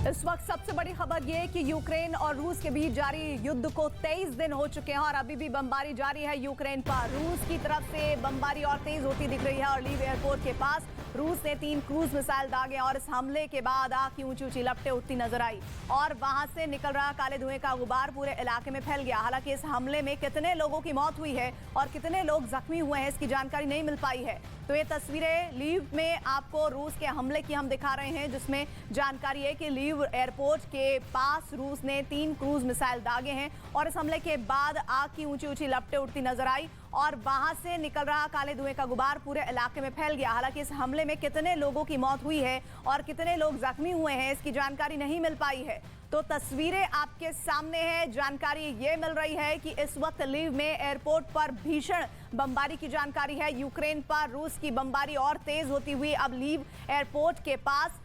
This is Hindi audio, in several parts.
इस वक्त सबसे बड़ी खबर यह है कि यूक्रेन और रूस के बीच जारी युद्ध को 23 दिन हो चुके हैं और अभी भी बमबारी जारी है यूक्रेन पर। रूस की तरफ से बमबारी और तेज होती दिख रही है और लीव एयरपोर्ट के पास रूस ने 3 क्रूज मिसाइल दागे और इस हमले के बाद आग की ऊंची ऊंची लपटें उठती नजर आई और वहां से निकल रहा काले धुएं का गुबार पूरे इलाके में फैल गया। हालांकि इस हमले में कितने लोगों की मौत हुई है और कितने लोग जख्मी हुए हैं इसकी जानकारी नहीं मिल पाई है। तो ये तस्वीरें लीव में आपको रूस के हमले की हम दिखा रहे हैं, जिसमें जानकारी है कि लीव एयरपोर्ट के पास रूस ने 3 क्रूज मिसाइल दागे हैं और इस हमले के बाद आग की ऊंची ऊंची लपटें उठती नजर आई और वहां से निकल रहा काले धुएं का गुबार पूरे इलाके में फैल गया। हालांकि इस हमले में कितने लोगों की मौत हुई है और कितने लोग जख्मी हुए हैं इसकी जानकारी नहीं मिल पाई है। तो तस्वीरें आपके सामने है। जानकारी ये मिल रही है कि इस वक्त लीव में एयरपोर्ट पर भीषण बमबारी की जानकारी है। यूक्रेन पर रूस की बमबारी और तेज होती हुई अब लीव एयरपोर्ट के पास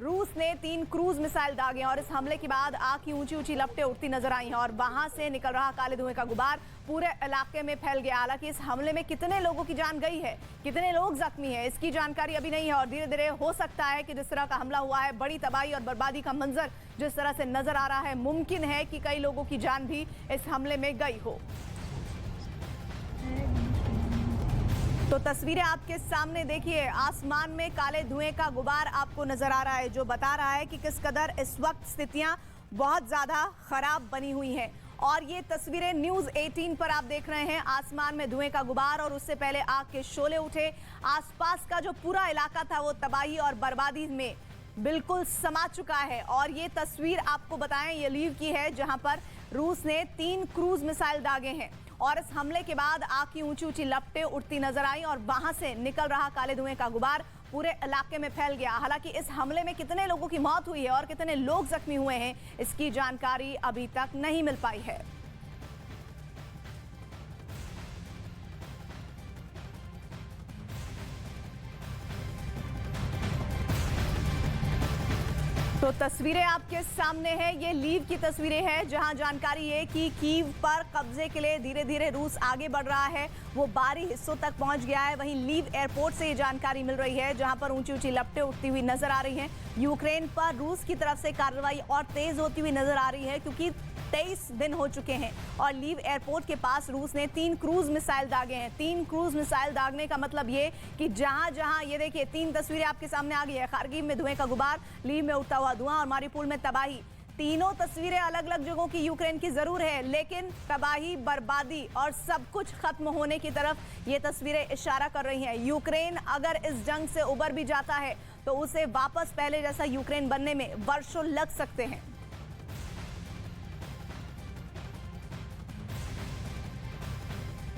रूस ने 3 क्रूज मिसाइल दागे और इस हमले के बाद आग की ऊंची ऊंची लपटें उठती नजर आई हैं और वहां से निकल रहा काले धुएं का गुबार पूरे इलाके में फैल गया। हालांकि इस हमले में कितने लोगों की जान गई है, कितने लोग जख्मी हैं, इसकी जानकारी अभी नहीं है और धीरे धीरे हो सकता है कि जिस तरह का हमला हुआ है, बड़ी तबाही और बर्बादी का मंजर जिस तरह से नजर आ रहा है, मुमकिन है कि कई लोगों की जान भी इस हमले में गई हो। तो तस्वीरें आपके सामने देखिए, आसमान में काले धुएं का गुबार आपको नजर आ रहा है, जो बता रहा है कि किस कदर इस वक्त स्थितियां बहुत ज्यादा खराब बनी हुई हैं। और ये तस्वीरें न्यूज 18 पर आप देख रहे हैं। आसमान में धुएं का गुबार और उससे पहले आग के शोले उठे। आसपास का जो पूरा इलाका था वो तबाही और बर्बादी में बिल्कुल समा चुका है। और ये तस्वीर आपको बताएं, ये लीव की है, जहां पर रूस ने 3 क्रूज मिसाइल दागे हैं और इस हमले के बाद आग की ऊंची ऊंची लपटें उठती नजर आई और वहां से निकल रहा काले धुएं का गुबार पूरे इलाके में फैल गया। हालांकि इस हमले में कितने लोगों की मौत हुई है और कितने लोग जख्मी हुए हैं इसकी जानकारी अभी तक नहीं मिल पाई है। तो तस्वीरें आपके सामने हैं, ये लीव की तस्वीरें हैं, जहां जानकारी है कि कीव पर कब्जे के लिए धीरे धीरे रूस आगे बढ़ रहा है, वो बाहरी हिस्सों तक पहुंच गया है। वहीं लीव एयरपोर्ट से ये जानकारी मिल रही है, जहां पर ऊंची ऊंची लपटें उठती हुई नजर आ रही हैं। यूक्रेन पर रूस की तरफ से कार्रवाई और तेज होती हुई नजर आ रही है, क्योंकि 23 दिन हो चुके हैं और लीव एयरपोर्ट के पास रूस ने 3 क्रूज मिसाइल दागे हैं। 3 क्रूज मिसाइल दागने का मतलब ये कि जहां जहां ये देखिए 3 तस्वीरें आपके सामने आ गई है। खारगिव में धुएं का गुबार, लीव में उठता हुआ धुआं और मारिपुल में तबाही। तीनों तस्वीरें अलग अलग जगहों की यूक्रेन की जरूर है, लेकिन तबाही, बर्बादी और सब कुछ खत्म होने की तरफ ये तस्वीरें इशारा कर रही हैं। यूक्रेन अगर इस जंग से उबर भी जाता है तो उसे वापस पहले जैसा यूक्रेन बनने में वर्षों लग सकते हैं।